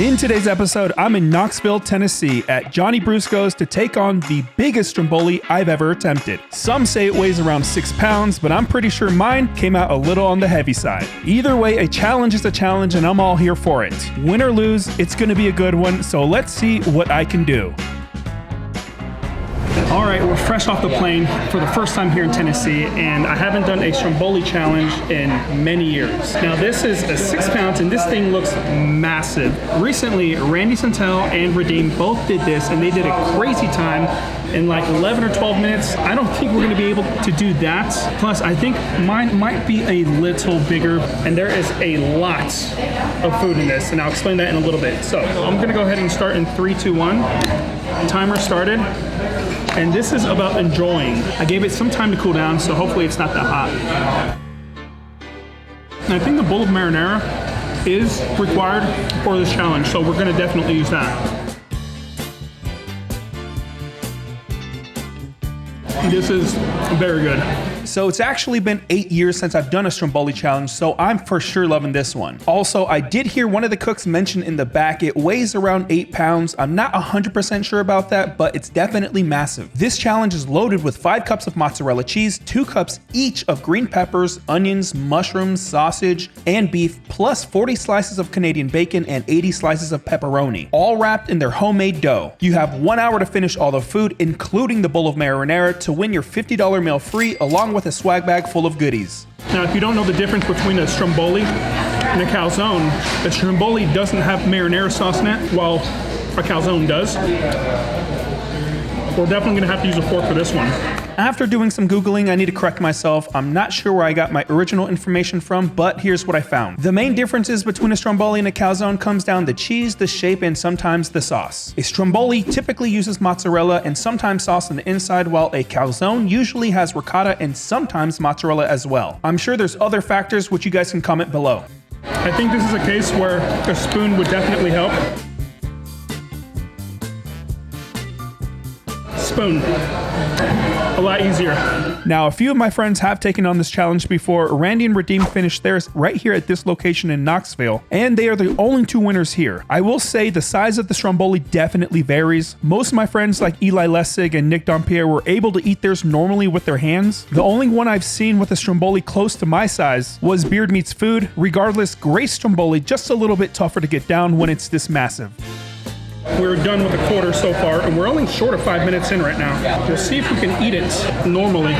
In today's episode, I'm in Knoxville, Tennessee at Johnny Brusco's to take on the biggest Stromboli I've ever attempted. Some say it weighs around 6 pounds, but I'm pretty sure mine came out a little on the heavy side. Either way, a challenge is a challenge and I'm all here for it. Win or lose, it's gonna be a good one, so let's see what I can do. All right, we're fresh off the plane for the first time here in Tennessee, and I haven't done a Stromboli challenge in many years. Now this is a 6 pounds, and this thing looks massive. Recently, Randy Santel and Redeem both did this, and they did a crazy time in like 11 or 12 minutes. I don't think we're gonna be able to do that. Plus, I think mine might be a little bigger, and there is a lot of food in this, and I'll explain that in a little bit. So I'm gonna go ahead and start in 3, 2, 1. Timer started. And this is about enjoying. I gave it some time to cool down, so hopefully it's not that hot. And I think the bowl of marinara is required for this challenge, so we're gonna definitely use that. This is very good. So it's actually been 8 years since I've done a Stromboli challenge, so I'm for sure loving this one. Also, I did hear one of the cooks mention in the back it weighs around 8 pounds. I'm not 100% sure about that, but it's definitely massive. This challenge is loaded with 5 cups of mozzarella cheese, 2 cups each of green peppers, onions, mushrooms, sausage, and beef, plus 40 slices of Canadian bacon and 80 slices of pepperoni, all wrapped in their homemade dough. You have 1 hour to finish all the food, including the bowl of marinara, to win your $50 meal free, along with a swag bag full of goodies. Now, if you don't know the difference between a Stromboli and a calzone, a Stromboli doesn't have marinara sauce in it, while a calzone does. We're definitely gonna have to use a fork for this one. After doing some Googling, I need to correct myself. I'm not sure where I got my original information from, but here's what I found. The main differences between a Stromboli and a calzone comes down to cheese, the shape, and sometimes the sauce. A Stromboli typically uses mozzarella and sometimes sauce on the inside, while a calzone usually has ricotta and sometimes mozzarella as well. I'm sure there's other factors which you guys can comment below. I think this is a case where a spoon would definitely help. Spoon. A lot easier. Now, a few of my friends have taken on this challenge before. Randy and Redeem finished theirs right here at this location in Knoxville, and they are the only 2 winners here. I will say the size of the Stromboli definitely varies. Most of my friends like Eli Lessig and Nick Dompier were able to eat theirs normally with their hands. The only one I've seen with a Stromboli close to my size was Beard Meats Food. Regardless, great Stromboli, just a little bit tougher to get down when it's this massive. We're done with a quarter so far, and we're only short of 5 minutes in right now. We'll see if we can eat it normally.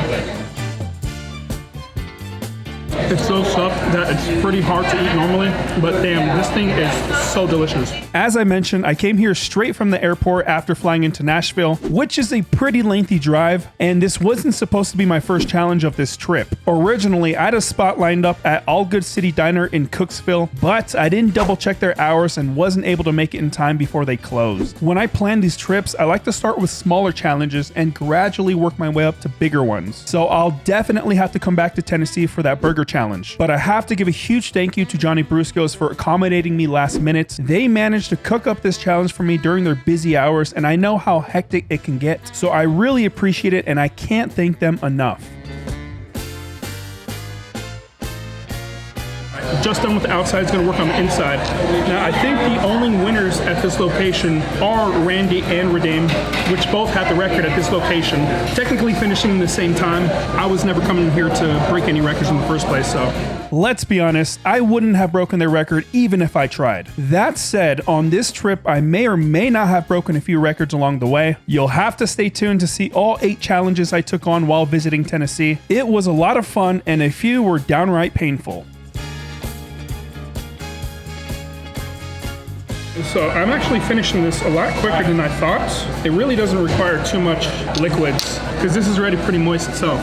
It's so soft that it's pretty hard to eat normally, but damn, this thing is so delicious. As I mentioned, I came here straight from the airport after flying into Nashville, which is a pretty lengthy drive, and this wasn't supposed to be my first challenge of this trip. Originally, I had a spot lined up at All Good City Diner in Cooksville, but I didn't double check their hours and wasn't able to make it in time before they closed. When I plan these trips, I like to start with smaller challenges and gradually work my way up to bigger ones. So I'll definitely have to come back to Tennessee for that burger challenge. But I have to give a huge thank you to Johnny Brusco's for accommodating me last minute. They managed to cook up this challenge for me during their busy hours, and I know how hectic it can get. So I really appreciate it, and I can't thank them enough. Just done with the outside, it's gonna work on the inside. Now, I think the only winners at this location are Randy and Redeem, which both had the record at this location. Technically finishing in the same time. I was never coming here to break any records in the first place, so. Let's be honest, I wouldn't have broken their record even if I tried. That said, on this trip, I may or may not have broken a few records along the way. You'll have to stay tuned to see all 8 challenges I took on while visiting Tennessee. It was a lot of fun, and a few were downright painful. So I'm actually finishing this a lot quicker than I thought. It really doesn't require too much liquids because this is already pretty moist itself.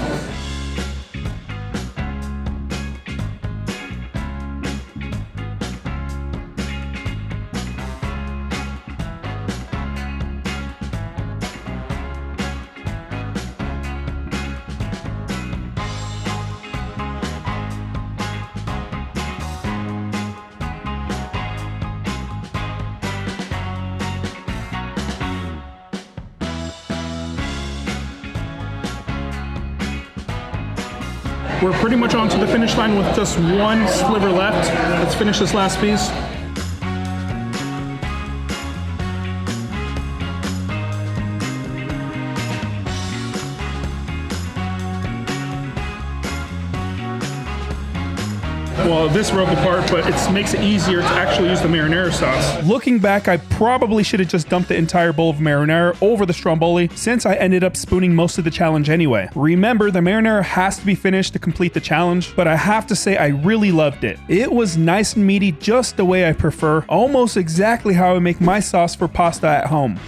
We're pretty much onto the finish line with just 1 sliver left. Let's finish this last piece. Well, this broke apart, but it makes it easier to actually use the marinara sauce. Looking back, I probably should have just dumped the entire bowl of marinara over the Stromboli, since I ended up spooning most of the challenge anyway. Remember, the marinara has to be finished to complete the challenge, but I have to say I really loved it. It was nice and meaty, just the way I prefer, almost exactly how I make my sauce for pasta at home.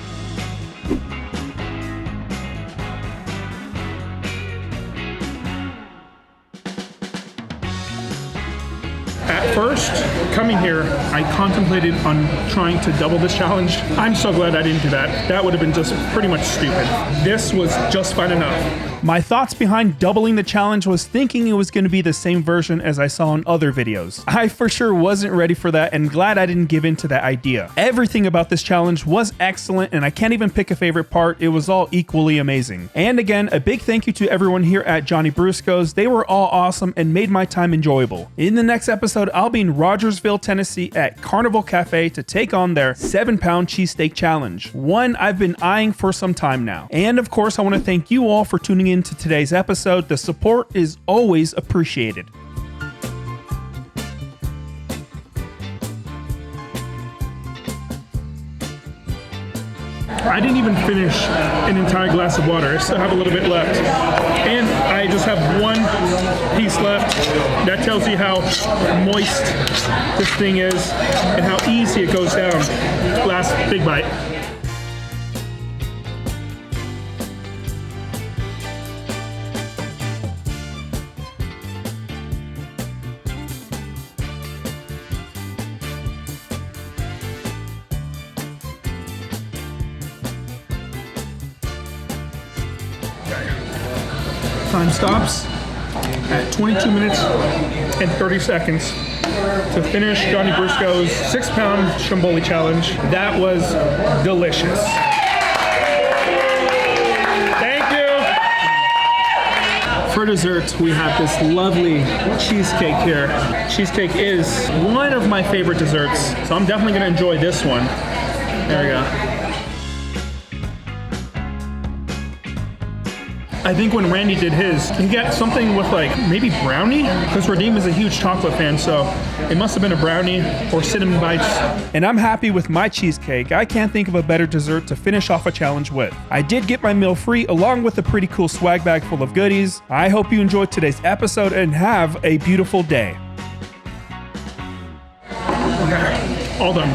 At first, coming here, I contemplated on trying to double this challenge. I'm so glad I didn't do that. That would have been just pretty much stupid. This was just fun enough. My thoughts behind doubling the challenge was thinking it was going to be the same version as I saw in other videos. I for sure wasn't ready for that and glad I didn't give in to that idea. Everything about this challenge was excellent and I can't even pick a favorite part. It was all equally amazing. And again, a big thank you to everyone here at Johnny Brusco's. They were all awesome and made my time enjoyable. In the next episode, I'll be in Rogersville, Tennessee at Carnival Cafe to take on their 7-pound cheesesteak challenge, one I've been eyeing for some time now. And of course, I want to thank you all for tuning into today's episode. The support is always appreciated. I didn't even finish an entire glass of water. I still have a little bit left. And I just have one piece left. That tells you how moist this thing is and how easy it goes down. Last big bite. Time stops at 22 minutes and 30 seconds to finish Johnny Brusco's 6-pound Stromboli challenge. That was delicious. Thank you. For dessert, we have this lovely cheesecake here. Cheesecake is one of my favorite desserts, so I'm definitely going to enjoy this one. There we go. I think when Randy did his, he got something with like maybe brownie, because Radim is a huge chocolate fan, so it must have been a brownie or cinnamon bites. And I'm happy with my cheesecake. I can't think of a better dessert to finish off a challenge with. I did get my meal free along with a pretty cool swag bag full of goodies. I hope you enjoyed today's episode and have a beautiful day. Okay, all done.